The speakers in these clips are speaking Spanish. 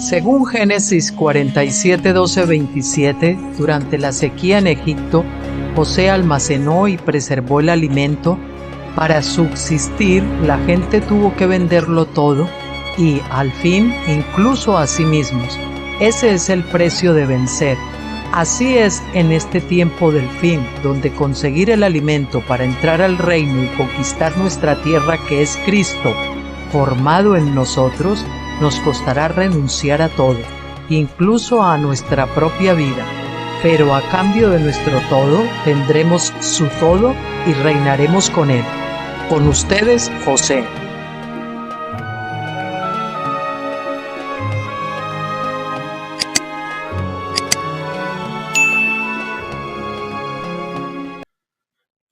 Según Génesis 47, 12, 27, durante la sequía en Egipto, José almacenó y preservó el alimento. Para subsistir, la gente tuvo que venderlo todo y, al fin, incluso a sí mismos. Ese es el precio de vencer. Así es en este tiempo del fin, donde conseguir el alimento para entrar al reino y conquistar nuestra tierra, que es Cristo, formado en nosotros, nos costará renunciar a todo, incluso a nuestra propia vida. Pero a cambio de nuestro todo, tendremos su todo y reinaremos con él. Con ustedes, José.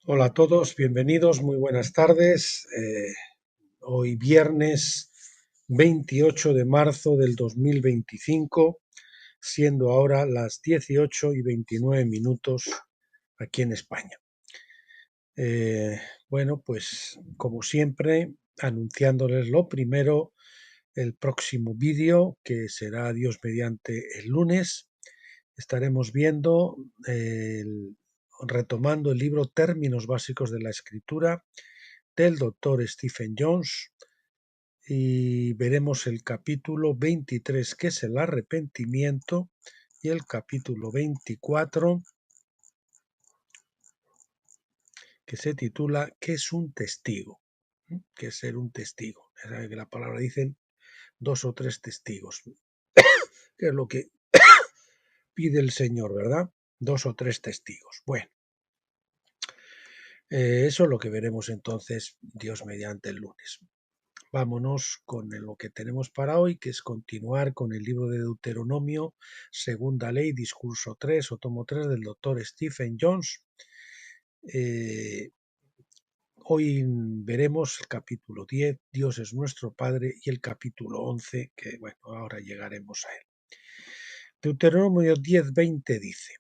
Hola a todos, bienvenidos, muy buenas tardes. Hoy viernes 28 de marzo del 2025, siendo ahora las 18:29 aquí en España. Bueno, pues como siempre, anunciándoles lo primero, el próximo vídeo, que será Dios mediante el lunes, estaremos viendo retomando el libro Términos Básicos de la Escritura del doctor Stephen Jones, y veremos el capítulo 23, que es el arrepentimiento, y el capítulo 24, que se titula ¿Qué es un testigo? ¿Qué es ser un testigo? Ya saben que la palabra dicen 2 o 3 testigos, que es lo que pide el Señor, ¿verdad? 2 o 3 testigos. Bueno, eso es lo que veremos entonces, Dios mediante el lunes. Vámonos con lo que tenemos para hoy, que es continuar con el libro de Deuteronomio, Segunda Ley, Discurso 3 o Tomo 3 del doctor Stephen Jones. Hoy veremos el capítulo 10, Dios es nuestro Padre, y el capítulo 11, que bueno, ahora llegaremos a él. Deuteronomio 10:20 dice: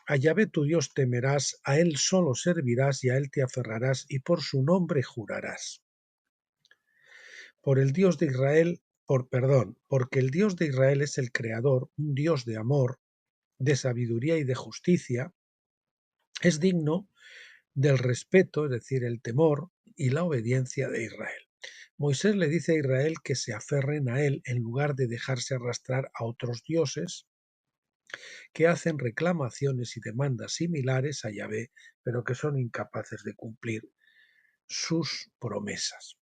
A Yahvé tu Dios temerás, a él solo servirás y a él te aferrarás y por su nombre jurarás. Porque el Dios de Israel es el Creador, un Dios de amor, de sabiduría y de justicia, es digno del respeto, es decir, el temor y la obediencia de Israel. Moisés le dice a Israel que se aferren a él en lugar de dejarse arrastrar a otros dioses que hacen reclamaciones y demandas similares a Yahvé, pero que son incapaces de cumplir sus promesas.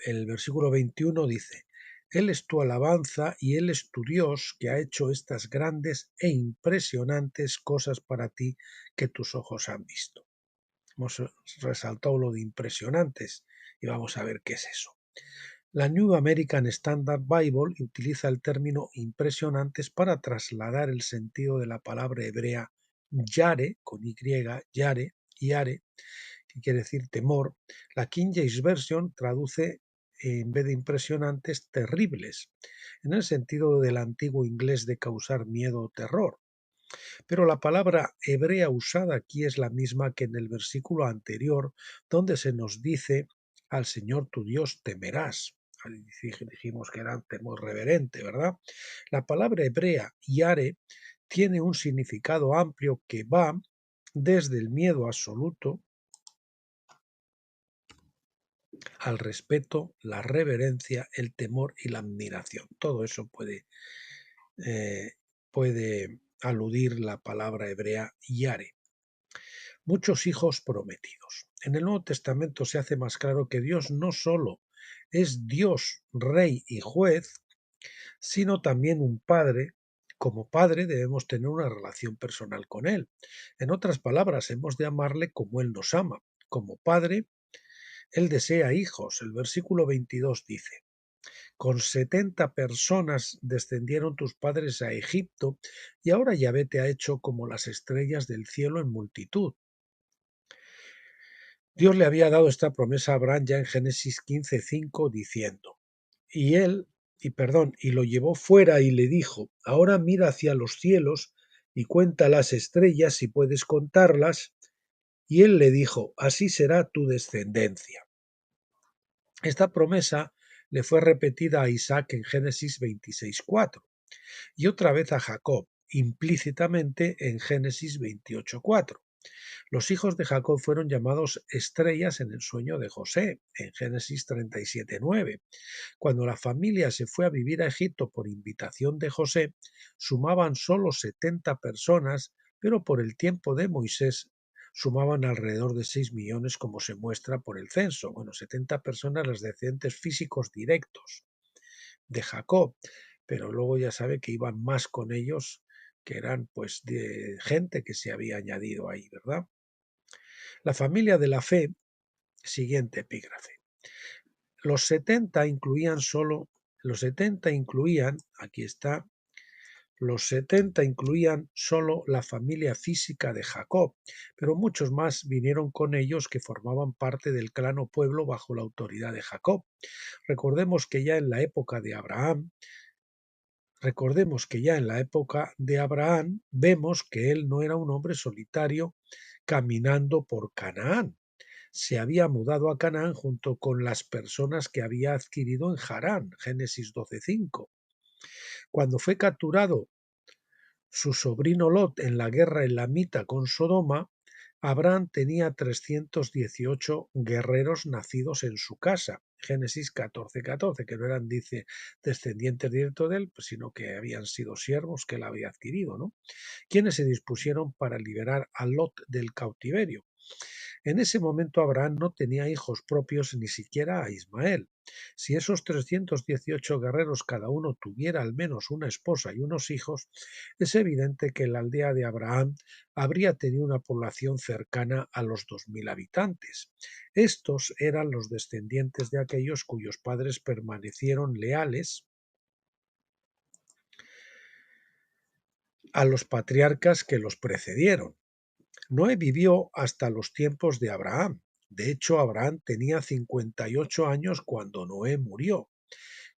El versículo 21 dice: Él es tu alabanza y Él es tu Dios, que ha hecho estas grandes e impresionantes cosas para ti que tus ojos han visto. Hemos resaltado lo de impresionantes y vamos a ver qué es eso. La New American Standard Bible utiliza el término impresionantes para trasladar el sentido de la palabra hebrea yare, con Y, yare, yare, que quiere decir temor. La King James Version traduce, en vez de impresionantes, terribles, en el sentido del antiguo inglés de causar miedo o terror. Pero la palabra hebrea usada aquí es la misma que en el versículo anterior, donde se nos dice: al Señor tu Dios temerás. Dijimos que era temor reverente, ¿verdad? La palabra hebrea yare tiene un significado amplio que va desde el miedo absoluto al respeto, la reverencia, el temor y la admiración. Todo eso puede aludir la palabra hebrea yare. Muchos hijos prometidos. En el Nuevo Testamento se hace más claro que Dios no solo es Dios, Rey y Juez, sino también un Padre. Como Padre debemos tener una relación personal con Él. En otras palabras, hemos de amarle como Él nos ama. Como Padre, Él desea hijos. El versículo 22 dice: Con 70 personas descendieron tus padres a Egipto, y ahora Yahvé te ha hecho como las estrellas del cielo en multitud. Dios le había dado esta promesa a Abraham ya en Génesis 15:5, diciendo: y lo llevó fuera y le dijo: ahora mira hacia los cielos y cuenta las estrellas si puedes contarlas. Y él le dijo: así será tu descendencia. Esta promesa le fue repetida a Isaac en Génesis 26:4 y otra vez a Jacob, implícitamente en Génesis 28:4. Los hijos de Jacob fueron llamados estrellas en el sueño de José, en Génesis 37:9. Cuando la familia se fue a vivir a Egipto por invitación de José, sumaban solo 70 personas, pero por el tiempo de Moisés sumaban alrededor de 6 millones, como se muestra por el censo. Bueno, 70 personas los descendientes físicos directos de Jacob, pero luego ya sabe que iban más con ellos, que eran pues de gente que se había añadido ahí, ¿verdad? La familia de la fe, siguiente epígrafe. Los 70 incluían solo, los 70 incluían, aquí está, los 70 incluían solo la familia física de Jacob, pero muchos más vinieron con ellos que formaban parte del clan o pueblo bajo la autoridad de Jacob. Recordemos que ya en la época de Abraham, vemos que él no era un hombre solitario caminando por Canaán. Se había mudado a Canaán junto con las personas que había adquirido en Harán, Génesis 12:5. Cuando fue capturado su sobrino Lot en la guerra elamita con Sodoma, Abraham tenía 318 guerreros nacidos en su casa. Génesis 14:14, que no eran, dice, descendientes directos de él, sino que habían sido siervos que él había adquirido, ¿no? Quienes se dispusieron para liberar a Lot del cautiverio. En ese momento Abraham no tenía hijos propios, ni siquiera a Ismael. Si esos 318 guerreros cada uno tuviera al menos una esposa y unos hijos, es evidente que la aldea de Abraham habría tenido una población cercana a los 2000 habitantes. Estos eran los descendientes de aquellos cuyos padres permanecieron leales a los patriarcas que los precedieron. Noé vivió hasta los tiempos de Abraham. De hecho, Abraham tenía 58 años cuando Noé murió.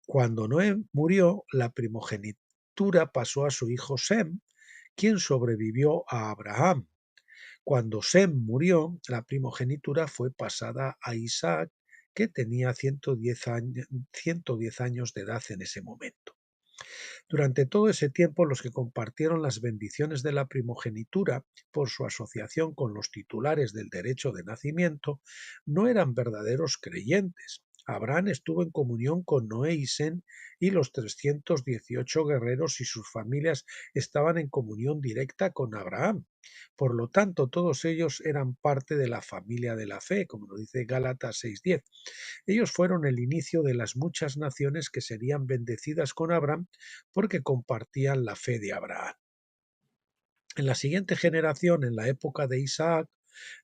Cuando Noé murió, la primogenitura pasó a su hijo Sem, quien sobrevivió a Abraham. Cuando Sem murió, la primogenitura fue pasada a Isaac, que tenía 110 años de edad en ese momento. Durante todo ese tiempo, los que compartieron las bendiciones de la primogenitura por su asociación con los titulares del derecho de nacimiento no eran verdaderos creyentes. Abraham estuvo en comunión con Noé y Sem, y los 318 guerreros y sus familias estaban en comunión directa con Abraham. Por lo tanto, todos ellos eran parte de la familia de la fe, como lo dice Gálatas 6:10. Ellos fueron el inicio de las muchas naciones que serían bendecidas con Abraham porque compartían la fe de Abraham. En la siguiente generación, en la época de Isaac,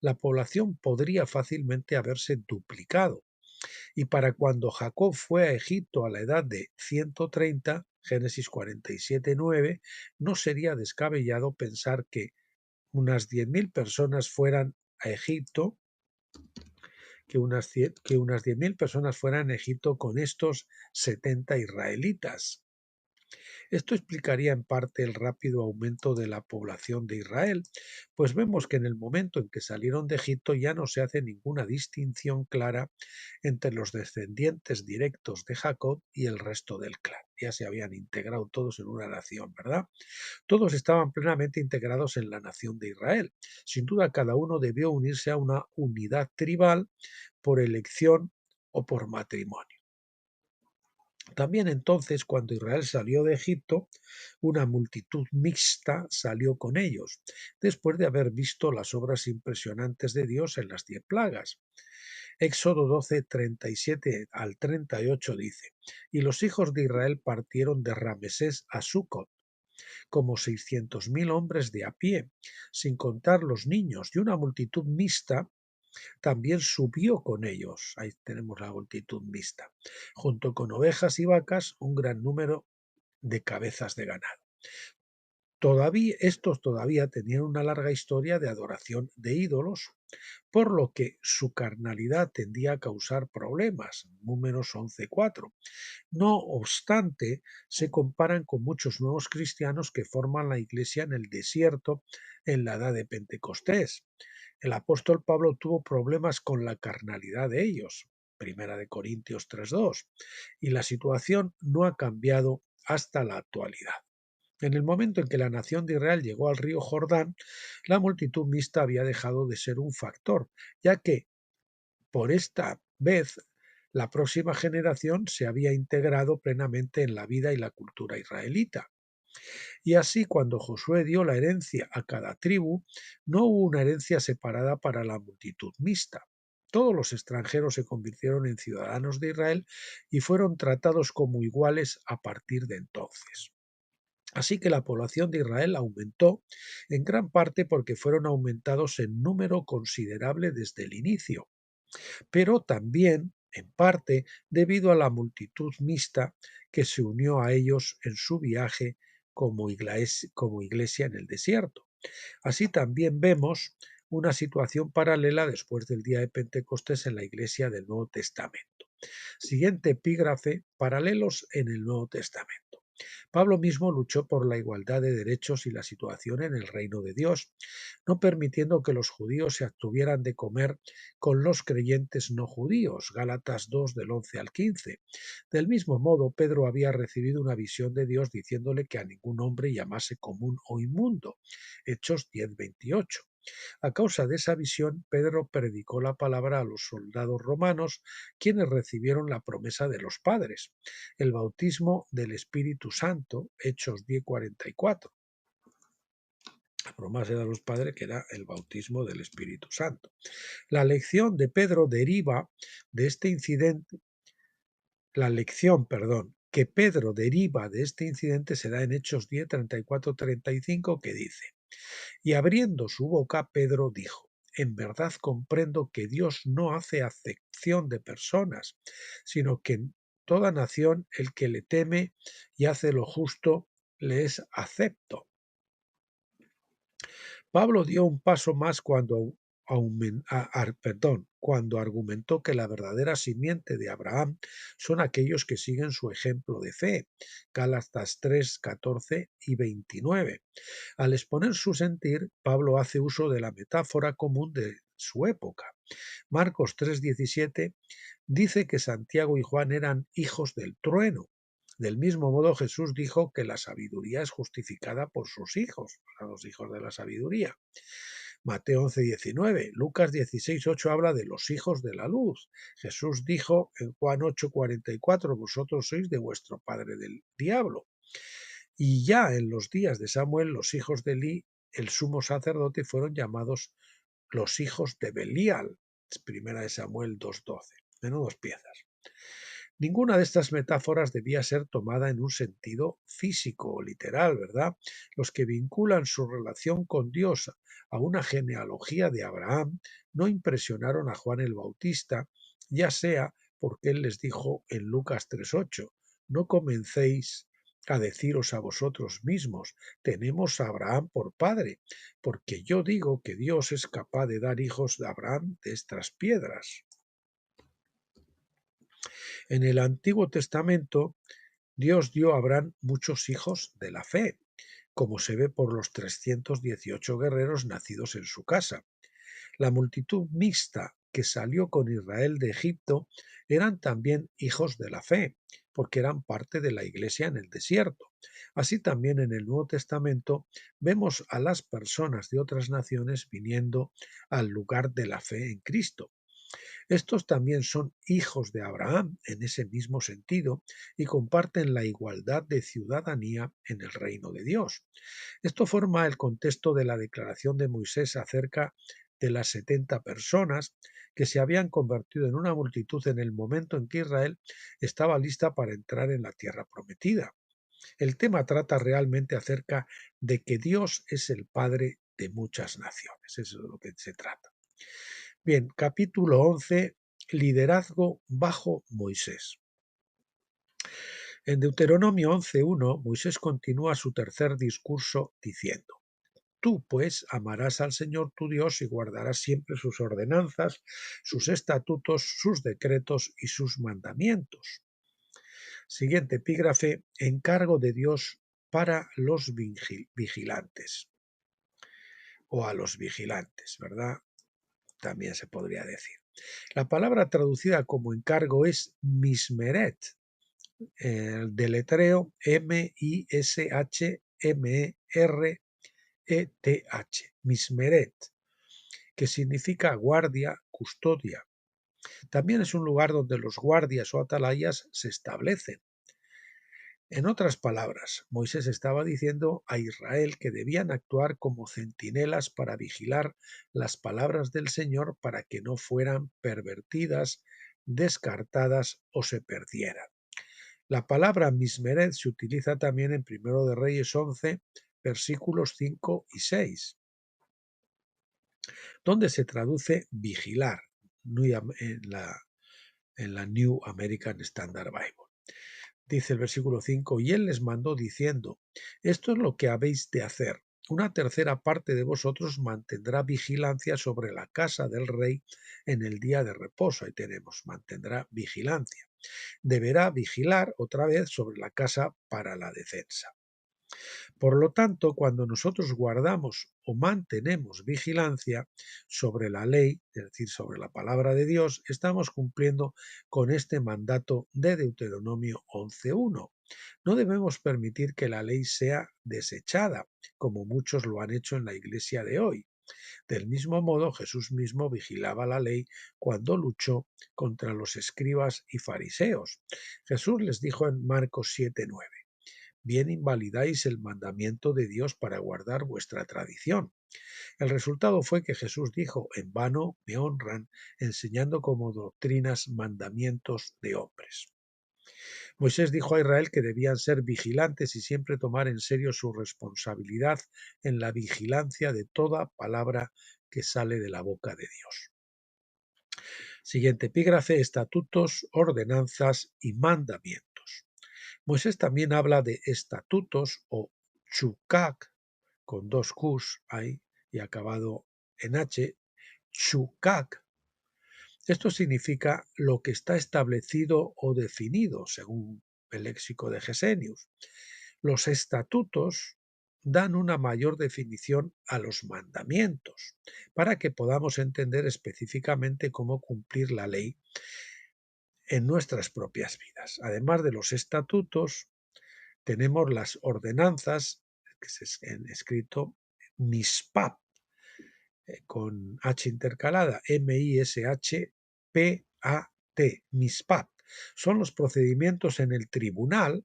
la población podría fácilmente haberse duplicado. Y para cuando Jacob fue a Egipto a la edad de 130, Génesis 47:9, no sería descabellado pensar que unas 10.000 personas fueran a Egipto, que unas 10.000 personas fueran a Egipto con estos 70 israelitas. Esto explicaría en parte el rápido aumento de la población de Israel, pues vemos que en el momento en que salieron de Egipto ya no se hace ninguna distinción clara entre los descendientes directos de Jacob y el resto del clan. Ya se habían integrado todos en una nación, ¿verdad? Todos estaban plenamente integrados en la nación de Israel. Sin duda, cada uno debió unirse a una unidad tribal por elección o por matrimonio. También entonces, cuando Israel salió de Egipto, una multitud mixta salió con ellos, después de haber visto las obras impresionantes de Dios en las 10 plagas. Éxodo 12, 37 al 38 dice: Y los hijos de Israel partieron de Ramesés a Sucot, como 600.000 hombres de a pie, sin contar los niños, y una multitud mixta también subió con ellos. Ahí tenemos la multitud mixta, junto con ovejas y vacas, un gran número de cabezas de ganado. Estos todavía tenían una larga historia de adoración de ídolos, por lo que su carnalidad tendía a causar problemas. Números 11:4. No obstante, se comparan con muchos nuevos cristianos que forman la iglesia en el desierto en la edad de Pentecostés. El apóstol Pablo tuvo problemas con la carnalidad de ellos. Primera de Corintios 3:2, y la situación no ha cambiado hasta la actualidad. En el momento en que la nación de Israel llegó al río Jordán, la multitud mixta había dejado de ser un factor, ya que por esta vez la próxima generación se había integrado plenamente en la vida y la cultura israelita. Y así, cuando Josué dio la herencia a cada tribu, no hubo una herencia separada para la multitud mixta. Todos los extranjeros se convirtieron en ciudadanos de Israel y fueron tratados como iguales a partir de entonces. Así que la población de Israel aumentó en gran parte porque fueron aumentados en número considerable desde el inicio, pero también en parte debido a la multitud mixta que se unió a ellos en su viaje como iglesia en el desierto. Así también vemos una situación paralela después del día de Pentecostés en la iglesia del Nuevo Testamento. Siguiente epígrafe: paralelos en el Nuevo Testamento. Pablo mismo luchó por la igualdad de derechos y la situación en el reino de Dios, no permitiendo que los judíos se abstuvieran de comer con los creyentes no judíos. Gálatas 2 del 11 al 15. Del mismo modo, Pedro había recibido una visión de Dios diciéndole que a ningún hombre llamase común o inmundo. Hechos 10:28. A causa de esa visión, Pedro predicó la palabra a los soldados romanos, quienes recibieron la promesa de los padres, el bautismo del Espíritu Santo, Hechos 10:44. La promesa de los padres, que era el bautismo del Espíritu Santo. La lección de Pedro deriva de este incidente, la lección, que Pedro deriva de este incidente se da en Hechos 10, 34-35, que dice: y abriendo su boca, Pedro dijo: en verdad comprendo que Dios no hace acepción de personas, sino que en toda nación el que le teme y hace lo justo le es acepto. Pablo dio un paso más cuando argumentó que la verdadera simiente de Abraham son aquellos que siguen su ejemplo de fe. Gálatas 3, 14 y 29. Al exponer su sentir, Pablo hace uso de la metáfora común de su época. Marcos 3:17 dice que Santiago y Juan eran hijos del trueno. Del mismo modo, Jesús dijo que la sabiduría es justificada por sus hijos, los hijos de la sabiduría. Mateo 11:19, Lucas 16:8 habla de los hijos de la luz. Jesús dijo en Juan 8:44, vosotros sois de vuestro padre del diablo. Y ya en los días de Samuel, los hijos de Eli, el sumo sacerdote, fueron llamados los hijos de Belial. Primera de Samuel 2:12. Menudos piezas. Ninguna de estas metáforas debía ser tomada en un sentido físico o literal, ¿verdad? Los que vinculan su relación con Dios a una genealogía de Abraham no impresionaron a Juan el Bautista, ya sea porque él les dijo en Lucas 3:8, no comencéis a deciros a vosotros mismos, tenemos a Abraham por padre, porque yo digo que Dios es capaz de dar hijos de Abraham de estas piedras. En el Antiguo Testamento, Dios dio a Abraham muchos hijos de la fe, como se ve por los 318 guerreros nacidos en su casa. La multitud mixta que salió con Israel de Egipto eran también hijos de la fe, porque eran parte de la iglesia en el desierto. Así también en el Nuevo Testamento vemos a las personas de otras naciones viniendo al lugar de la fe en Cristo. Estos también son hijos de Abraham en ese mismo sentido y comparten la igualdad de ciudadanía en el reino de Dios. Esto forma el contexto de la declaración de Moisés acerca de las 70 personas que se habían convertido en una multitud en el momento en que Israel estaba lista para entrar en la tierra prometida. El tema trata realmente acerca de que Dios es el Padre de muchas naciones. Eso es de lo que se trata. Bien, capítulo 11, liderazgo bajo Moisés. En Deuteronomio 11:1, Moisés continúa su tercer discurso diciendo: Tú, pues, amarás al Señor tu Dios y guardarás siempre sus ordenanzas, sus estatutos, sus decretos y sus mandamientos. Siguiente epígrafe: encargo de Dios para los vigilantes, o a los vigilantes, ¿verdad? también se podría decir. La palabra traducida como encargo es mismeret, el deletreo Mishmereth, mismeret, que significa guardia, custodia. También es un lugar donde los guardias o atalayas se establecen. En otras palabras, Moisés estaba diciendo a Israel que debían actuar como centinelas para vigilar las palabras del Señor para que no fueran pervertidas, descartadas o se perdieran. La palabra mismeret se utiliza también en 1 de Reyes 11, versículos 5 y 6, donde se traduce vigilar en la New American Standard Bible. Dice el versículo 5, y él les mandó diciendo, esto es lo que habéis de hacer. Una tercera parte de vosotros mantendrá vigilancia sobre la casa del rey en el día de reposo. Ahí tenemos, mantendrá vigilancia. Deberá vigilar otra vez sobre la casa para la defensa. Por lo tanto, cuando nosotros guardamos o mantenemos vigilancia sobre la ley, es decir, sobre la palabra de Dios, estamos cumpliendo con este mandato de Deuteronomio 11.1. No debemos permitir que la ley sea desechada, como muchos lo han hecho en la iglesia de hoy. Del mismo modo, Jesús mismo vigilaba la ley cuando luchó contra los escribas y fariseos. Jesús les dijo en Marcos 7.9, bien invalidáis el mandamiento de Dios para guardar vuestra tradición. El resultado fue que Jesús dijo, en vano me honran, enseñando como doctrinas mandamientos de hombres. Moisés dijo a Israel que debían ser vigilantes y siempre tomar en serio su responsabilidad en la vigilancia de toda palabra que sale de la boca de Dios. Siguiente epígrafe, estatutos, ordenanzas y mandamientos. Moisés también habla de estatutos o chukak, con dos qs ahí y acabado en h, chukak. Esto significa lo que está establecido o definido, según el léxico de Gesenius. Los estatutos dan una mayor definición a los mandamientos, para que podamos entender específicamente cómo cumplir la ley en nuestras propias vidas. Además de los estatutos, tenemos las ordenanzas, que es escrito MISPAP, con H intercalada, MISHPAT, MISPAT. Son los procedimientos en el tribunal,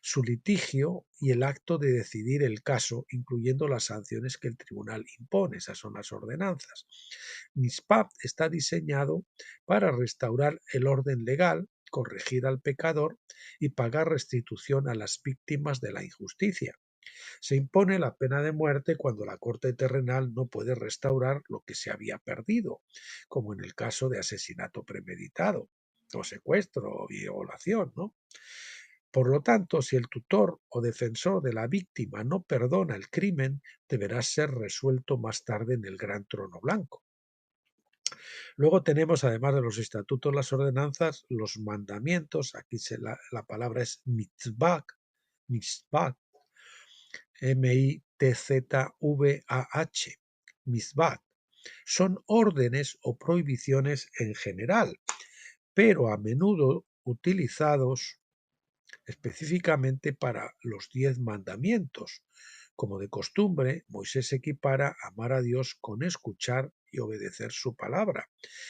su litigio y el acto de decidir el caso, incluyendo las sanciones que el tribunal impone. Esas son las ordenanzas. MISPAT está diseñado para restaurar el orden legal, corregir al pecador y pagar restitución a las víctimas de la injusticia. Se impone la pena de muerte cuando la corte terrenal no puede restaurar lo que se había perdido, como en el caso de asesinato premeditado, o secuestro o violación, ¿no? Por lo tanto, si el tutor o defensor de la víctima no perdona el crimen, deberá ser resuelto más tarde en el gran trono blanco. Luego tenemos, además de los estatutos, las ordenanzas, los mandamientos. Aquí la palabra es mitzvah, mitzvah, M-I-T-Z-V-A-H, mitzvah. Son órdenes o prohibiciones en general, pero a menudo utilizados específicamente para los 10 mandamientos. Como de costumbre, Moisés equipara amar a Dios con escuchar y obedecer su palabra.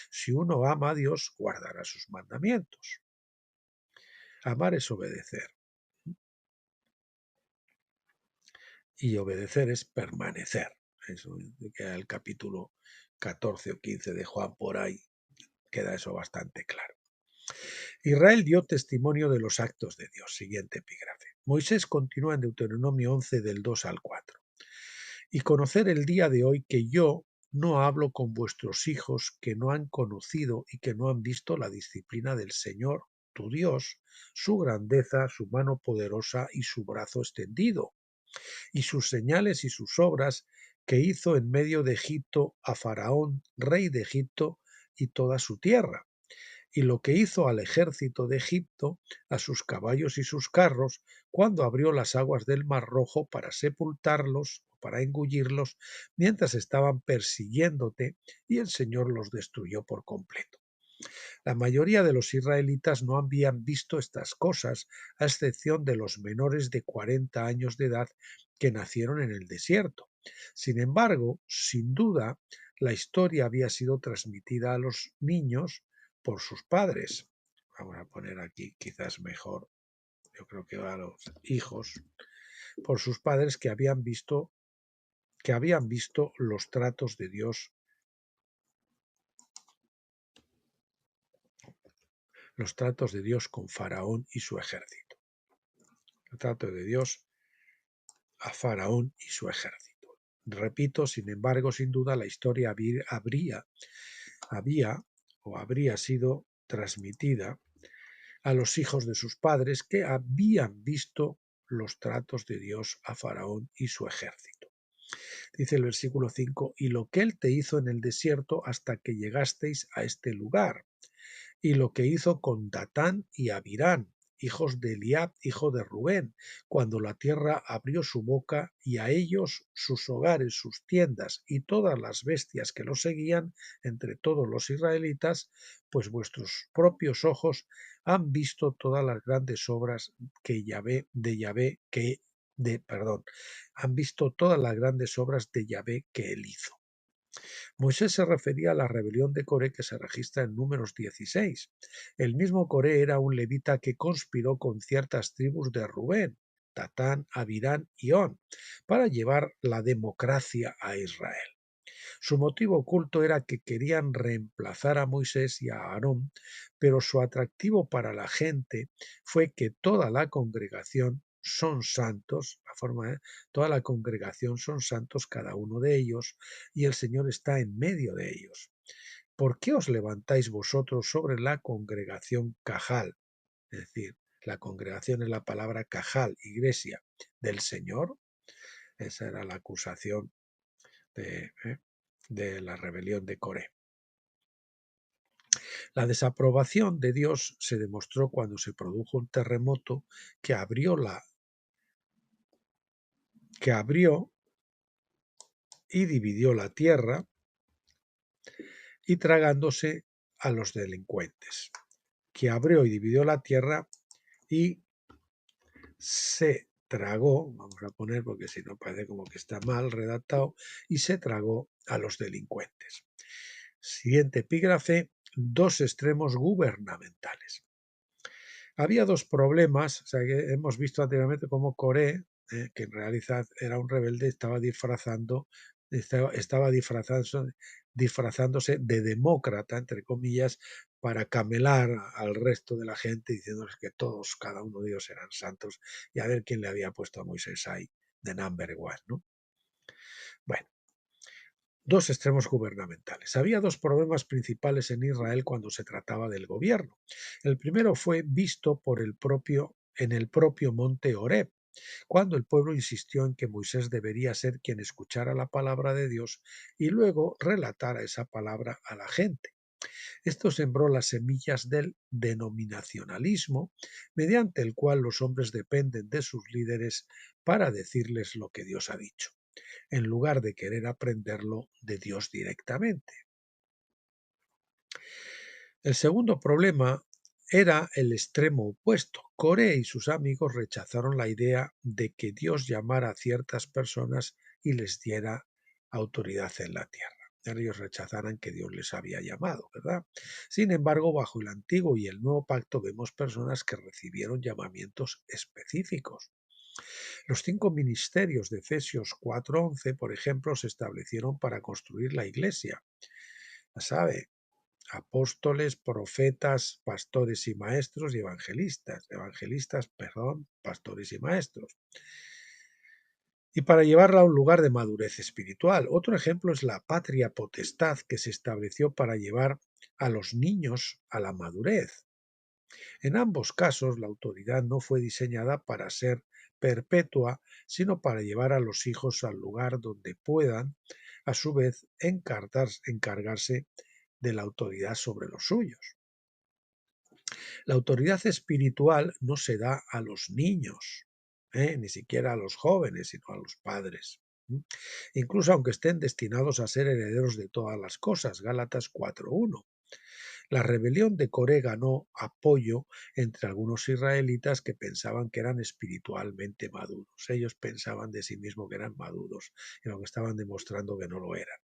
Si uno ama a Dios, guardará sus mandamientos. Amar es obedecer. Y obedecer es permanecer. Eso queda el capítulo 14 o 15 de Juan por ahí. Queda eso bastante claro. Israel dio testimonio de los actos de Dios. Siguiente epígrafe. Moisés continúa en Deuteronomio 11 del 2 al 4. Y conocer el día de hoy que yo no hablo con vuestros hijos que no han conocido y que no han visto la disciplina del Señor, tu Dios, su grandeza, su mano poderosa y su brazo extendido, y sus señales y sus obras que hizo en medio de Egipto a Faraón, rey de Egipto, y toda su tierra, y lo que hizo al ejército de Egipto, a sus caballos y sus carros, cuando abrió las aguas del Mar Rojo para sepultarlos, para engullirlos mientras estaban persiguiéndote y el Señor los destruyó por completo. La mayoría de los israelitas no habían visto estas cosas, a excepción de los menores de 40 años de edad que nacieron en el desierto. Sin embargo, sin duda, la historia había sido transmitida a los niños por sus padres. Vamos a poner aquí quizás mejor, yo creo que a los hijos, por sus padres que habían visto los tratos de Dios, con Faraón y su ejército. El trato de Dios a Faraón y su ejército. Repito, sin embargo, sin duda la historia habría sido transmitida a los hijos de sus padres que habían visto los tratos de Dios a Faraón y su ejército. Dice el versículo 5, y lo que él te hizo en el desierto hasta que llegasteis a este lugar, y lo que hizo con Datán y Abirán, hijos de Eliab, hijo de Rubén, cuando la tierra abrió su boca, y a ellos sus hogares, sus tiendas y todas las bestias que los seguían entre todos los israelitas, pues vuestros propios ojos han visto todas las grandes obras han visto todas las grandes obras de Yahvé que él hizo. Moisés se refería a la rebelión de Coré que se registra en Números 16. El mismo Coré era un levita que conspiró con ciertas tribus de Rubén, Tatán, Abirán y On, para llevar la democracia a Israel. Su motivo oculto era que querían reemplazar a Moisés y a Aarón, pero su atractivo para la gente fue que toda la congregación son santos, toda la congregación son santos cada uno de ellos, y el Señor está en medio de ellos. ¿Por qué os levantáis vosotros sobre la congregación Cajal? Es decir, la congregación es la palabra Cajal, iglesia del Señor. Esa era la acusación de la rebelión de Coré. La desaprobación de Dios se demostró cuando se produjo un terremoto que abrió y dividió la tierra y tragándose a los delincuentes. Que abrió y dividió la tierra y se tragó, vamos a poner porque si no parece como que está mal redactado, y se tragó a los delincuentes. Siguiente epígrafe, dos extremos gubernamentales. Había dos problemas, o sea que hemos visto anteriormente cómo Coré, que en realidad era un rebelde, estaba disfrazándose de demócrata, entre comillas, para camelar al resto de la gente, diciéndoles que todos, cada uno de ellos eran santos, y a ver quién le había puesto a Moisés ahí, de number one, ¿no? Bueno. Dos extremos gubernamentales. Había dos problemas principales en Israel cuando se trataba del gobierno. El primero fue visto en el propio monte Horeb, cuando el pueblo insistió en que Moisés debería ser quien escuchara la palabra de Dios y luego relatara esa palabra a la gente. Esto sembró las semillas del denominacionalismo, mediante el cual los hombres dependen de sus líderes para decirles lo que Dios ha dicho, en lugar de querer aprenderlo de Dios directamente. El segundo problema era el extremo opuesto. Coré y sus amigos rechazaron la idea de que Dios llamara a ciertas personas y les diera autoridad en la tierra. Ellos rechazaran que Dios les había llamado, ¿verdad? Sin embargo, bajo el Antiguo y el Nuevo Pacto vemos personas que recibieron llamamientos específicos. Los 5 ministerios de Efesios 4:11, por ejemplo, se establecieron para construir la iglesia. Ya sabe, apóstoles, profetas, pastores y maestros y pastores y maestros. Y para llevarla a un lugar de madurez espiritual. Otro ejemplo es la patria potestad que se estableció para llevar a los niños a la madurez. En ambos casos, la autoridad no fue diseñada para ser perpetua, sino para llevar a los hijos al lugar donde puedan, a su vez, encargarse de la autoridad sobre los suyos. La autoridad espiritual no se da a los niños, ni siquiera a los jóvenes, sino a los padres. ¿m? Incluso aunque estén destinados a ser herederos de todas las cosas, Gálatas 4:1. La rebelión de Coré ganó apoyo entre algunos israelitas que pensaban que eran espiritualmente maduros. Ellos pensaban de sí mismos que eran maduros, y lo que estaban demostrando que no lo eran.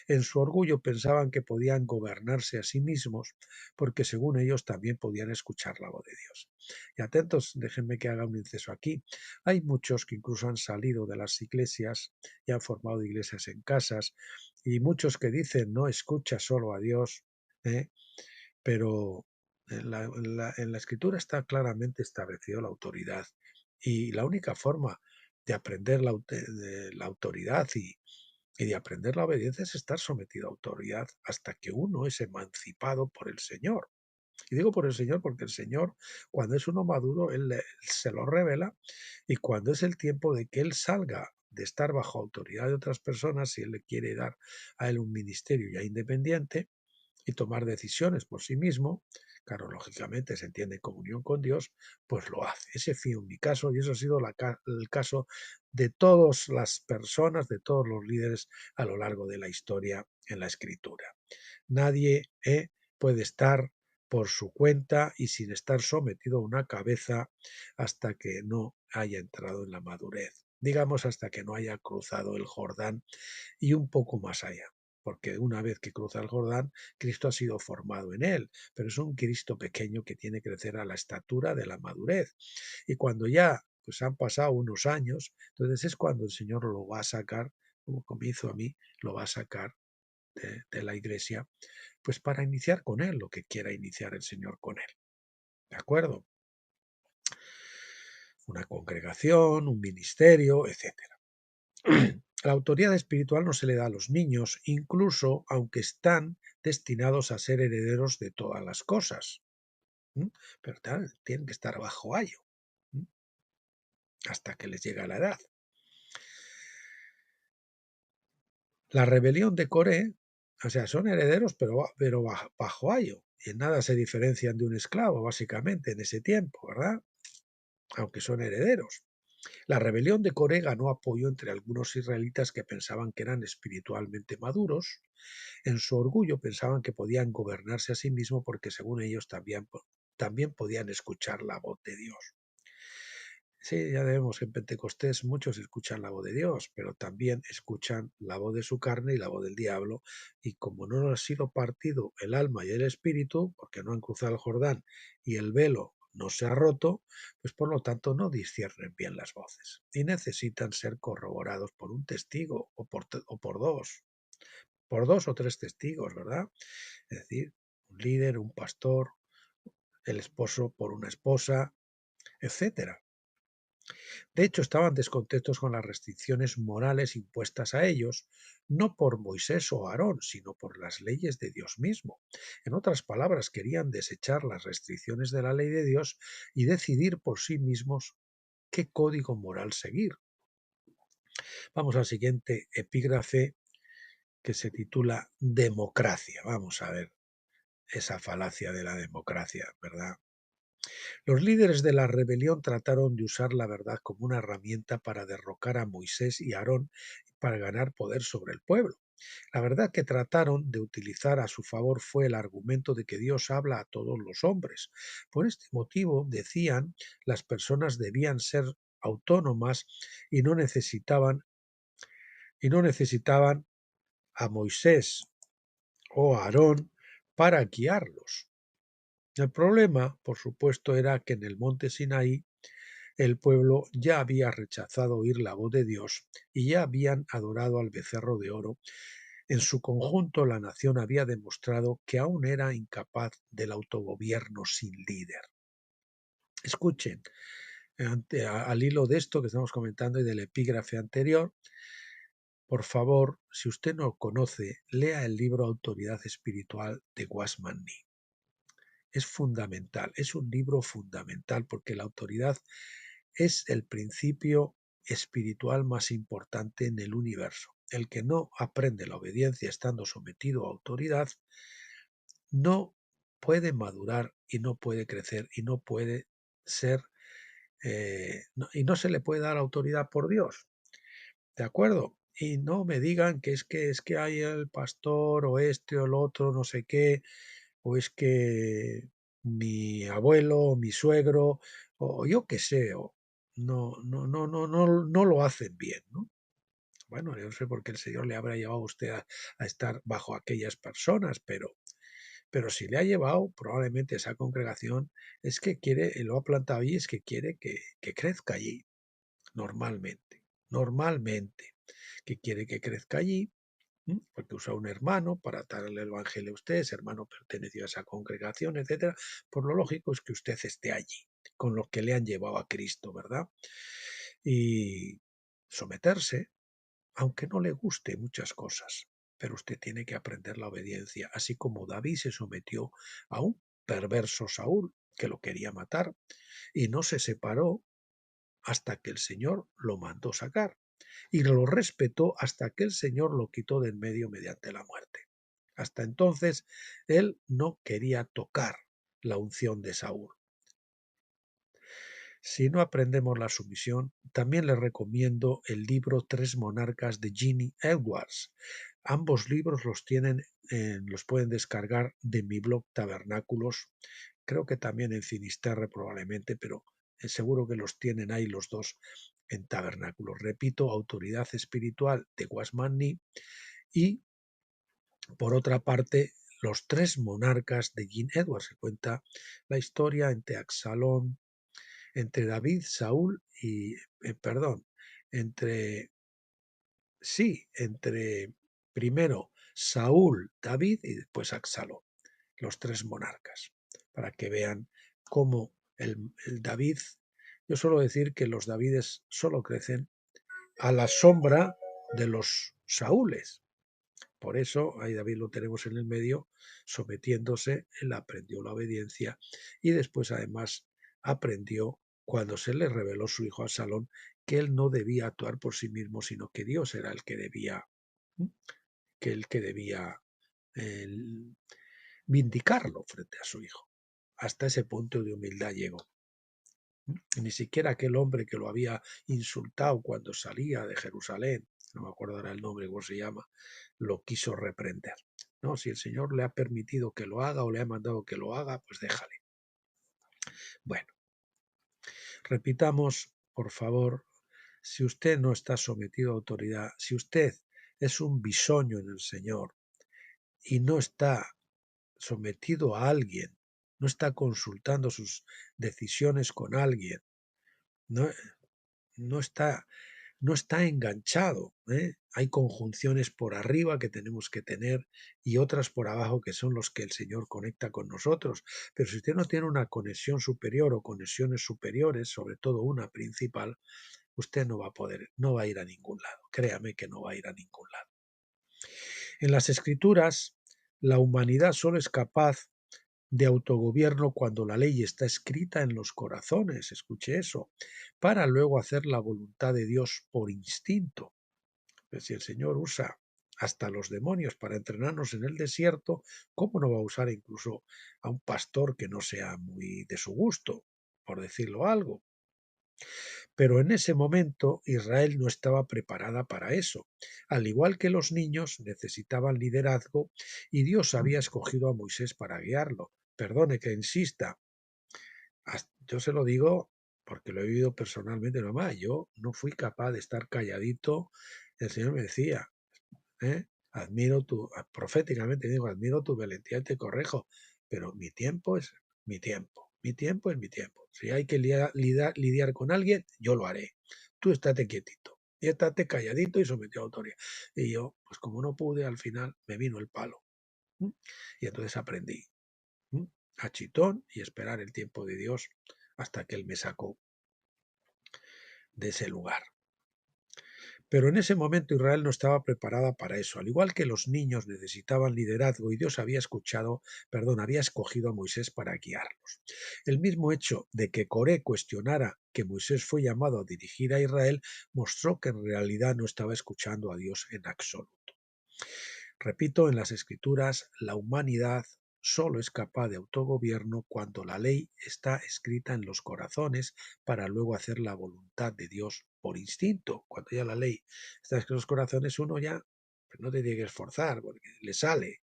En su orgullo pensaban que podían gobernarse a sí mismos porque según ellos también podían escuchar la voz de Dios. Y atentos, déjenme que haga un inciso aquí. Hay muchos que incluso han salido de las iglesias y han formado iglesias en casas, y muchos que dicen no escucha solo a Dios, ¿eh? Pero en la escritura está claramente establecido la autoridad, y la única forma de aprender de la autoridad y de aprender la obediencia es estar sometido a autoridad hasta que uno es emancipado por el Señor. Y digo por el Señor porque el Señor, cuando es uno maduro, Él se lo revela, y cuando es el tiempo de que Él salga de estar bajo autoridad de otras personas, si Él le quiere dar a Él un ministerio ya independiente y tomar decisiones por sí mismo, claro, lógicamente se entiende en comunión con Dios, pues lo hace. Ese fue mi caso, y eso ha sido el caso de todas las personas, de todos los líderes a lo largo de la historia en la Escritura. Nadie puede estar por su cuenta y sin estar sometido a una cabeza hasta que no haya entrado en la madurez. Digamos, hasta que no haya cruzado el Jordán y un poco más allá. Porque una vez que cruza el Jordán, Cristo ha sido formado en él, pero es un Cristo pequeño que tiene que crecer a la estatura de la madurez. Y cuando ya pues han pasado unos años, entonces es cuando el Señor lo va a sacar, como me hizo a mí, lo va a sacar de la iglesia, pues para iniciar con él lo que quiera iniciar el Señor con él. ¿De acuerdo? Una congregación, un ministerio, etcétera. La autoridad espiritual no se le da a los niños, incluso aunque están destinados a ser herederos de todas las cosas. ¿M? Pero tienen que estar bajo ayo, ¿m? Hasta que les llega la edad. La rebelión de Coré, o sea, son herederos, pero bajo ayo. Y en nada se diferencian de un esclavo, básicamente, en ese tiempo, ¿verdad? Aunque son herederos. La rebelión de Coré ganó apoyo entre algunos israelitas que pensaban que eran espiritualmente maduros. En su orgullo pensaban que podían gobernarse a sí mismos porque según ellos también podían escuchar la voz de Dios. Sí, ya vemos que en Pentecostés muchos escuchan la voz de Dios, pero también escuchan la voz de su carne y la voz del diablo, y como no ha sido partido el alma y el espíritu, porque no han cruzado el Jordán y el velo no se ha roto, pues por lo tanto no disciernen bien las voces y necesitan ser corroborados por un testigo o por dos o tres testigos, ¿verdad? Es decir, un líder, un pastor, el esposo por una esposa, etcétera. De hecho, estaban descontentos con las restricciones morales impuestas a ellos, no por Moisés o Aarón, sino por las leyes de Dios mismo. En otras palabras, querían desechar las restricciones de la ley de Dios y decidir por sí mismos qué código moral seguir. Vamos al siguiente epígrafe, que se titula Democracia. Vamos a ver esa falacia de la democracia, ¿verdad? Los líderes de la rebelión trataron de usar la verdad como una herramienta para derrocar a Moisés y Aarón y para ganar poder sobre el pueblo. La verdad que trataron de utilizar a su favor fue el argumento de que Dios habla a todos los hombres. Por este motivo, decían, las personas debían ser autónomas y no necesitaban a Moisés o a Aarón para guiarlos. El problema, por supuesto, era que en el monte Sinaí el pueblo ya había rechazado oír la voz de Dios y ya habían adorado al becerro de oro. En su conjunto, la nación había demostrado que aún era incapaz del autogobierno sin líder. Escuchen, al hilo de esto que estamos comentando y del epígrafe anterior, por favor, si usted no conoce, lea el libro Autoridad Espiritual de Wasman Nee. Es fundamental, es un libro fundamental porque la autoridad es el principio espiritual más importante en el universo. El que no aprende la obediencia estando sometido a autoridad no puede madurar y no puede crecer y no puede ser y no se le puede dar autoridad por Dios. ¿de acuerdo? Y no me digan que hay el pastor o este o el otro, no sé qué, o es que mi abuelo, o mi suegro, o yo qué sé, o no lo hacen bien, ¿no? Bueno, yo no sé por qué el Señor le habrá llevado a usted a estar bajo aquellas personas, pero si le ha llevado, probablemente esa congregación es que quiere, lo ha plantado allí, es que quiere que crezca allí, normalmente, que quiere que crezca allí, porque usa un hermano para darle el evangelio a usted, ese hermano perteneció a esa congregación, etcétera. Por lo lógico es que usted esté allí, con los que le han llevado a Cristo, ¿verdad? Y someterse, aunque no le guste muchas cosas, pero usted tiene que aprender la obediencia, así como David se sometió a un perverso Saúl que lo quería matar y no se separó hasta que el Señor lo mandó sacar y lo respetó hasta que el Señor lo quitó de en medio mediante la muerte. Hasta entonces él no quería tocar la unción de Saúl. Si no aprendemos la sumisión, también les recomiendo el libro Tres monarcas de Ginny Edwards. Ambos libros los pueden descargar de mi blog Tabernáculos. Creo que también en Finisterre probablemente, pero seguro que los tienen ahí los dos en Tabernáculos. Repito, Autoridad Espiritual de Guasmani y, por otra parte, Los Tres Monarcas de Ginny Edwards. Se cuenta la historia entre Absalón, entre David, Saúl y, perdón, entre, sí, entre primero Saúl, David y después Absalón, los tres monarcas, para que vean cómo el David, yo suelo decir que los Davides solo crecen a la sombra de los Saúles. Por eso ahí David lo tenemos en el medio, sometiéndose, él aprendió la obediencia y después además aprendió cuando se le reveló su hijo Absalón que él no debía actuar por sí mismo, sino que Dios era el que debía vindicarlo frente a su hijo. Hasta ese punto de humildad llegó. Ni siquiera aquel hombre que lo había insultado cuando salía de Jerusalén, no me acuerdo ahora el nombre, cómo se llama, lo quiso reprender. No, si el Señor le ha permitido que lo haga o le ha mandado que lo haga, pues déjale. Bueno, repitamos, por favor, si usted no está sometido a autoridad, si usted es un bisoño en el Señor y no está sometido a alguien, no está consultando sus decisiones con alguien, no, no está no está enganchado. Hay conjunciones por arriba que tenemos que tener y otras por abajo que son los que el Señor conecta con nosotros. Pero si usted no tiene una conexión superior o conexiones superiores, sobre todo una principal, usted no va a poder, no va a ir a ningún lado. Créame que no va a ir a ningún lado. En las Escrituras, la humanidad solo es capaz de autogobierno cuando la ley está escrita en los corazones, escuche eso, para luego hacer la voluntad de Dios por instinto. Pues si el Señor usa hasta los demonios para entrenarnos en el desierto, ¿cómo no va a usar incluso a un pastor que no sea muy de su gusto, por decirlo algo? Pero en ese momento Israel no estaba preparada para eso. Al igual que los niños necesitaban liderazgo y Dios había escogido a Moisés para guiarlo. Perdone que insista, yo se lo digo porque lo he vivido personalmente, mamá, yo no fui capaz de estar calladito. El Señor me decía, proféticamente digo, admiro tu valentía y te corrijo, pero mi tiempo es mi tiempo, mi tiempo es mi tiempo. Si hay que lidiar con alguien, yo lo haré. Tú estate quietito, y estate calladito y sometido a autoridad. Y yo, pues como no pude, al final me vino el palo. Y entonces aprendí a chitón y esperar el tiempo de Dios hasta que Él me sacó de ese lugar. Pero en ese momento Israel no estaba preparada para eso. Al igual que los niños necesitaban liderazgo y Dios había escogido a Moisés para guiarlos. El mismo hecho de que Coré cuestionara que Moisés fue llamado a dirigir a Israel mostró que en realidad no estaba escuchando a Dios en absoluto. Repito, en las Escrituras, la humanidad solo es capaz de autogobierno cuando la ley está escrita en los corazones para luego hacer la voluntad de Dios por instinto. Cuando ya la ley está en los corazones, uno ya pues, no te tiene que esforzar, porque le sale.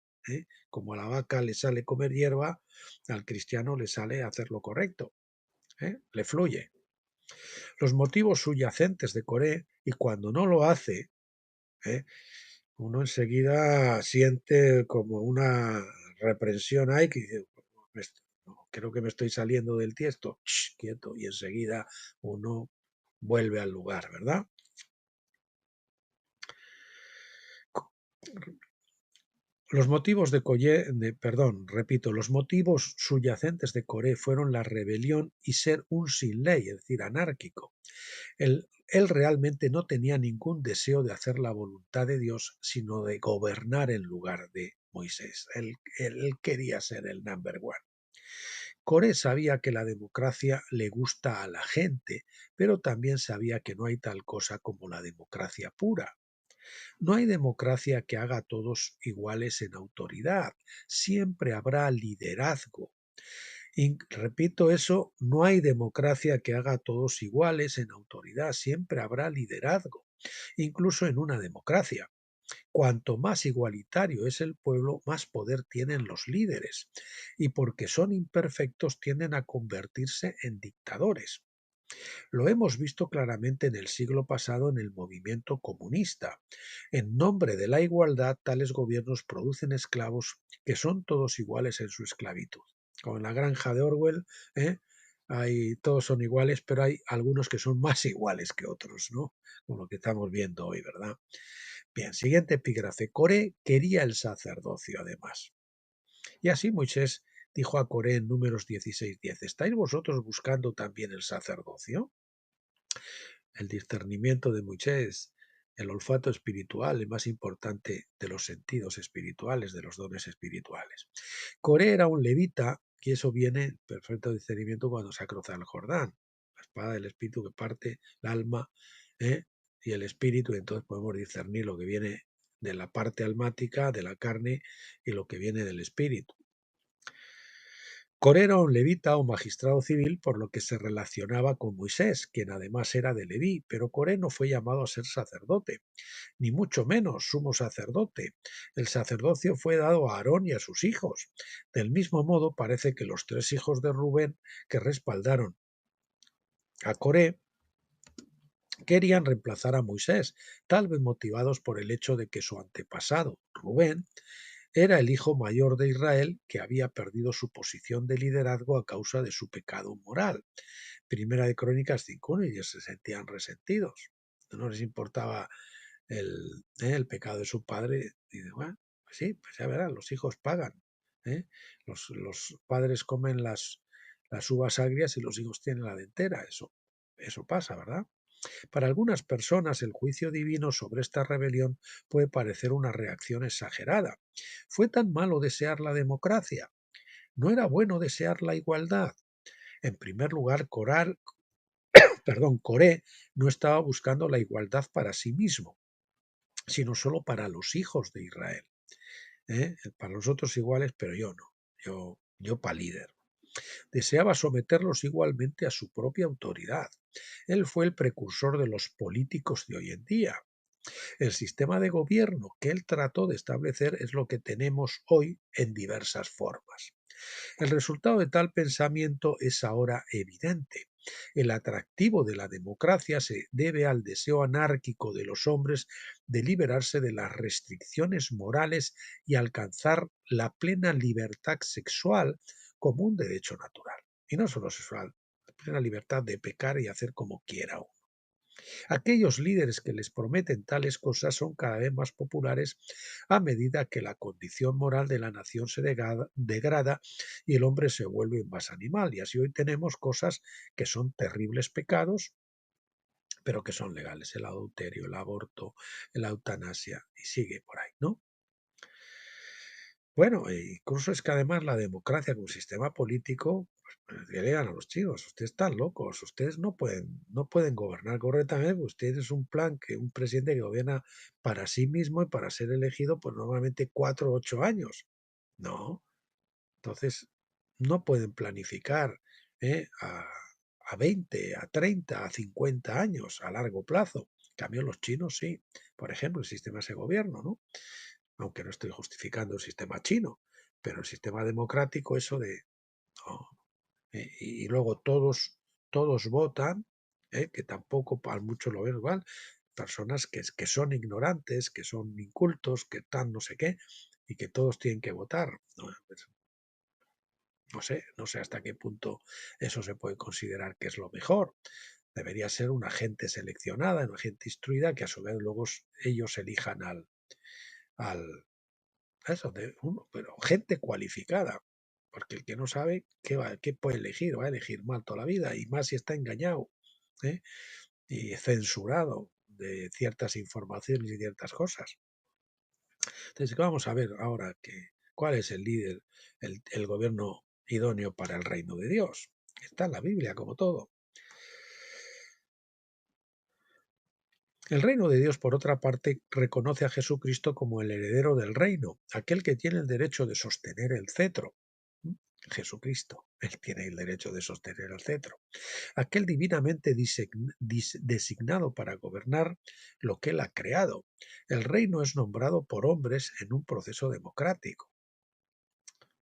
Como a la vaca le sale comer hierba, al cristiano le sale hacer lo correcto. Le fluye. Los motivos subyacentes de Coré, y cuando no lo hace, ¿eh? uno enseguida siente como una reprensión ahí que dice, creo que me estoy saliendo del tiesto, quieto, y enseguida uno vuelve al lugar, ¿verdad? Los motivos los motivos subyacentes de Coré fueron la rebelión y ser un sin ley, es decir, anárquico. Él realmente no tenía ningún deseo de hacer la voluntad de Dios, sino de gobernar en lugar de Moisés. Él quería ser el number one. Coré sabía que la democracia le gusta a la gente, pero también sabía que no hay tal cosa como la democracia pura. No hay democracia que haga a todos iguales en autoridad. Siempre habrá liderazgo. Y repito eso, no hay democracia que haga a todos iguales en autoridad. Siempre habrá liderazgo, incluso en una democracia. Cuanto más igualitario es el pueblo, más poder tienen los líderes. Y porque son imperfectos, tienden a convertirse en dictadores. Lo hemos visto claramente en el siglo pasado en el movimiento comunista. En nombre de la igualdad, tales gobiernos producen esclavos que son todos iguales en su esclavitud. Como en la granja de Orwell, todos son iguales, pero hay algunos que son más iguales que otros, ¿no? Como lo que estamos viendo hoy, ¿verdad? Bien, siguiente epígrafe. Coré quería el sacerdocio, además. Y así Moisés dijo a Coré en Números 16:10, ¿estáis vosotros buscando también el sacerdocio? El discernimiento de Moisés, el olfato espiritual, el más importante de los sentidos espirituales, de los dones espirituales. Coré era un levita, y eso viene perfecto discernimiento cuando se ha cruzado el Jordán, la espada del espíritu que parte el alma y el espíritu, y entonces podemos discernir lo que viene de la parte almática, de la carne, y lo que viene del espíritu. Coré era un levita o magistrado civil, por lo que se relacionaba con Moisés, quien además era de Leví, pero Coré no fue llamado a ser sacerdote, ni mucho menos sumo sacerdote. El sacerdocio fue dado a Aarón y a sus hijos. Del mismo modo, parece que los 3 hijos de Rubén que respaldaron a Coré querían reemplazar a Moisés, tal vez motivados por el hecho de que su antepasado, Rubén, era el hijo mayor de Israel que había perdido su posición de liderazgo a causa de su pecado moral. Primera de Crónicas 5:1, y ellos se sentían resentidos. No les importaba el pecado de su padre. Y dice, bueno, pues sí, pues ya verán, los hijos pagan. Los padres comen las uvas agrias y los hijos tienen la dentera. Eso pasa, ¿verdad? Para algunas personas el juicio divino sobre esta rebelión puede parecer una reacción exagerada. ¿Fue tan malo desear la democracia? ¿No era bueno desear la igualdad? En primer lugar, Coré no estaba buscando la igualdad para sí mismo, sino solo para los hijos de Israel. Para los otros iguales, pero yo no. Yo para líder. Deseaba someterlos igualmente a su propia autoridad. Él fue el precursor de los políticos de hoy en día. El sistema de gobierno que él trató de establecer es lo que tenemos hoy en diversas formas. El resultado de tal pensamiento es ahora evidente. El atractivo de la democracia se debe al deseo anárquico de los hombres de liberarse de las restricciones morales y alcanzar la plena libertad sexual como un derecho natural. Y no solo sexual, la plena libertad de pecar y hacer como quiera uno. Aquellos líderes que les prometen tales cosas son cada vez más populares a medida que la condición moral de la nación se degrada y el hombre se vuelve más animal. Y así hoy tenemos cosas que son terribles pecados, pero que son legales: el adulterio, el aborto, la eutanasia, y sigue por ahí, ¿no? Bueno, incluso es que además la democracia como sistema político, pues, que lean a los chicos, ustedes están locos, ustedes no pueden gobernar correctamente, ustedes es un plan que un presidente que gobierna para sí mismo y para ser elegido, pues normalmente 4 o 8 años. No, entonces no pueden planificar a a 20, a 30, a 50 años, a largo plazo. En cambio, los chinos sí. Por ejemplo, el sistema ese gobierno, ¿no? Aunque no estoy justificando el sistema chino, pero el sistema democrático, eso de... no, y luego todos votan, que tampoco para muchos lo ven igual, personas que son ignorantes, que son incultos, que están no sé qué, y que todos tienen que votar. No, pues, no sé hasta qué punto eso se puede considerar que es lo mejor. Debería ser una gente seleccionada, una gente instruida, que a su vez luego ellos elijan al eso, pero gente cualificada. Porque el que no sabe, ¿qué puede elegir? Va a elegir mal toda la vida, y más si está engañado, ¿eh? Y censurado de ciertas informaciones y ciertas cosas. Entonces, vamos a ver ahora cuál es el líder, el gobierno idóneo para el reino de Dios. Está en la Biblia, como todo. El reino de Dios, por otra parte, reconoce a Jesucristo como el heredero del reino, aquel que tiene el derecho de sostener el cetro. Jesucristo, él tiene el derecho de sostener el cetro. Aquel divinamente designado para gobernar lo que él ha creado. El reino es nombrado por hombres en un proceso democrático.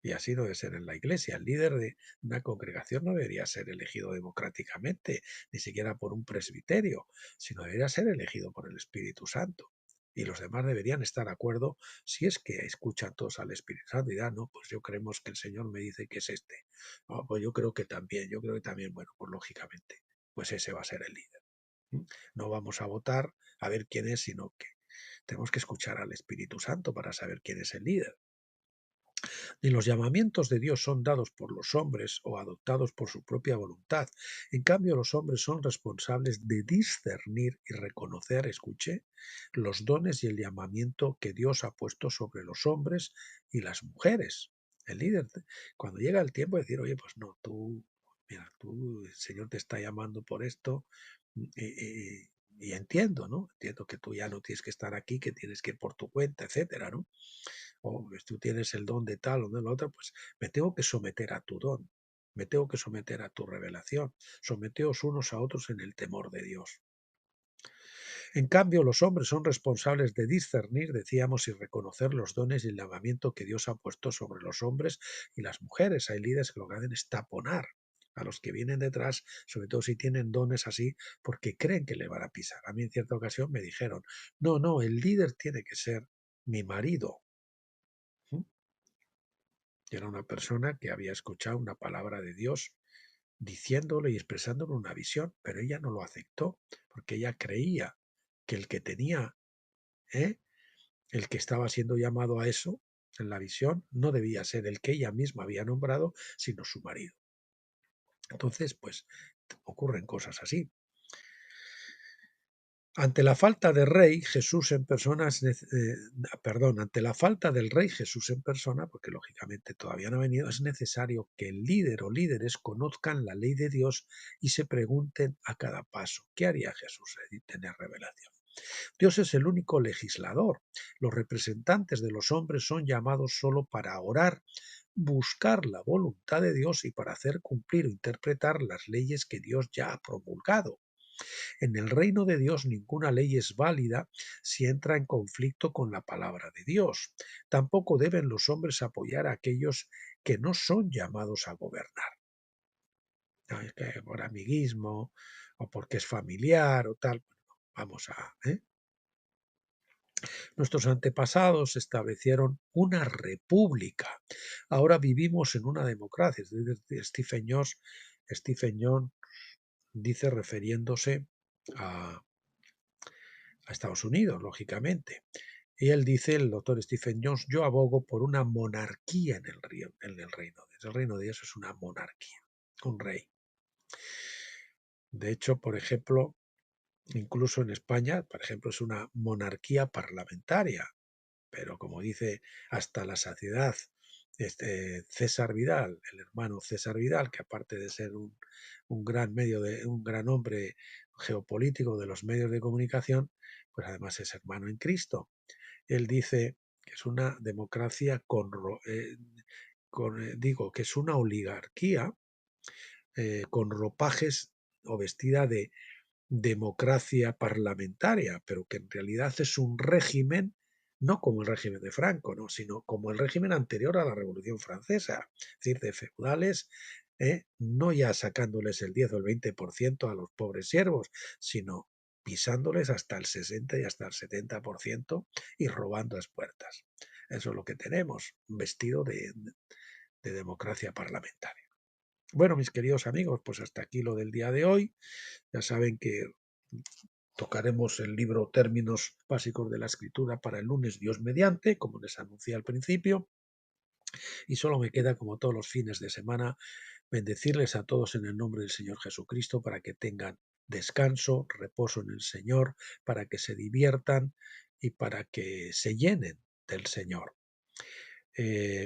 Y así debe ser en la Iglesia. El líder de una congregación no debería ser elegido democráticamente, ni siquiera por un presbiterio, sino debería ser elegido por el Espíritu Santo. Y los demás deberían estar de acuerdo si es que escuchan todos al Espíritu Santo y dan, no, pues yo creemos que el Señor me dice que es este. No, pues yo creo que también, bueno, pues lógicamente, pues ese va a ser el líder. No vamos a votar a ver quién es, sino que tenemos que escuchar al Espíritu Santo para saber quién es el líder. Ni los llamamientos de Dios son dados por los hombres o adoptados por su propia voluntad. En cambio, los hombres son responsables de discernir y reconocer, escuché, los dones y el llamamiento que Dios ha puesto sobre los hombres y las mujeres. El líder, cuando llega el tiempo de decir, oye, pues no, mira, el Señor te está llamando por esto, y entiendo, ¿no? Entiendo que tú ya no tienes que estar aquí, que tienes que ir por tu cuenta, etcétera, ¿no? O pues tú tienes el don de tal o de lo otro, pues me tengo que someter a tu don, me tengo que someter a tu revelación. Someteos unos a otros en el temor de Dios. En cambio, los hombres son responsables de discernir, decíamos, y reconocer los dones y el llamamiento que Dios ha puesto sobre los hombres y las mujeres. Hay líderes que lo que hacen es taponar a los que vienen detrás, sobre todo si tienen dones así, porque creen que le van a pisar. A mí en cierta ocasión me dijeron, no, el líder tiene que ser mi marido. Era una persona que había escuchado una palabra de Dios diciéndole y expresándole una visión, pero ella no lo aceptó porque ella creía que el que tenía, ¿eh? el que estaba siendo llamado a eso en la visión, no debía ser el que ella misma había nombrado, sino su marido. Entonces, pues ocurren cosas así. Ante la falta de rey, Jesús en persona, ante la falta del rey Jesús en persona, porque lógicamente todavía no ha venido, es necesario que el líder o líderes conozcan la ley de Dios y se pregunten a cada paso, ¿qué haría Jesús de tener revelación? Dios es el único legislador. Los representantes de los hombres son llamados solo para orar, buscar la voluntad de Dios y para hacer cumplir o interpretar las leyes que Dios ya ha promulgado. En el reino de Dios ninguna ley es válida si entra en conflicto con la palabra de Dios. Tampoco deben los hombres apoyar a aquellos que no son llamados a gobernar. No, es que por amiguismo o porque es familiar o tal. Vamos a... Nuestros antepasados establecieron una república. Ahora vivimos en una democracia. Stephen Jones dice refiriéndose a Estados Unidos, lógicamente. Y él dice, el doctor Stephen Jones, yo abogo por una monarquía en el reino de Dios. El reino de Dios es una monarquía, un rey. De hecho, por ejemplo, incluso en España, por ejemplo, es una monarquía parlamentaria, pero como dice hasta la saciedad César Vidal, el hermano César Vidal, que aparte de ser un gran hombre geopolítico de los medios de comunicación, pues además es hermano en Cristo. Él dice que es una democracia digo que es una oligarquía con ropajes o vestida de democracia parlamentaria, pero que en realidad es un régimen, no como el régimen de Franco, ¿no?, sino como el régimen anterior a la Revolución Francesa, es decir, de feudales, no ya sacándoles el 10 o el 20% a los pobres siervos, sino pisándoles hasta el 60 y hasta el 70% y robando a expuertas. Eso es lo que tenemos, vestido de democracia parlamentaria. Bueno, mis queridos amigos, pues hasta aquí lo del día de hoy. Ya saben que tocaremos el libro Términos Básicos de la Escritura para el lunes, Dios mediante, como les anuncié al principio. Y solo me queda, como todos los fines de semana, bendecirles a todos en el nombre del Señor Jesucristo para que tengan descanso, reposo en el Señor, para que se diviertan y para que se llenen del Señor.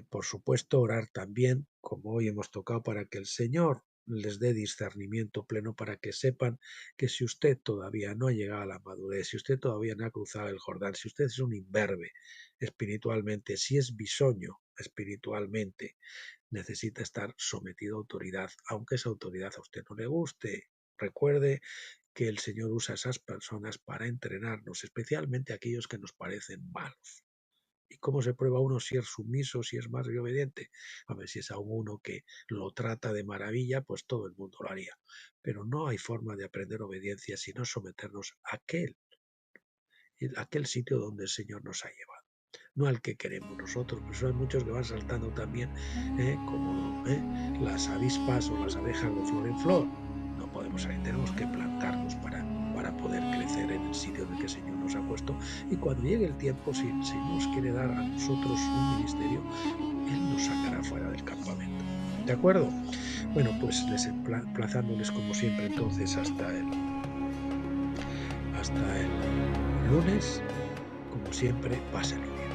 Por supuesto, orar también, como hoy hemos tocado, para que el Señor les dé discernimiento pleno, para que sepan que si usted todavía no ha llegado a la madurez, si usted todavía no ha cruzado el Jordán, si usted es un imberbe espiritualmente, si es bisoño espiritualmente, necesita estar sometido a autoridad, aunque esa autoridad a usted no le guste. Recuerde que el Señor usa a esas personas para entrenarnos, especialmente aquellos que nos parecen malos. ¿Y cómo se prueba uno si es sumiso, si es más y obediente? A ver, si es a uno que lo trata de maravilla, pues todo el mundo lo haría. Pero no hay forma de aprender obediencia sino someternos a aquel sitio donde el Señor nos ha llevado, no al que queremos nosotros. Por eso hay muchos que van saltando también, como las avispas o las abejas de flor en flor. No podemos salir, tenemos que plantarnos para poder crecer en el sitio en el que el Señor nos ha puesto. Y cuando llegue el tiempo, si el Señor nos quiere dar a nosotros un ministerio, Él nos sacará fuera del campamento. ¿De acuerdo? Bueno, pues les emplazándoles como siempre entonces hasta el lunes, como siempre, pásenlo bien.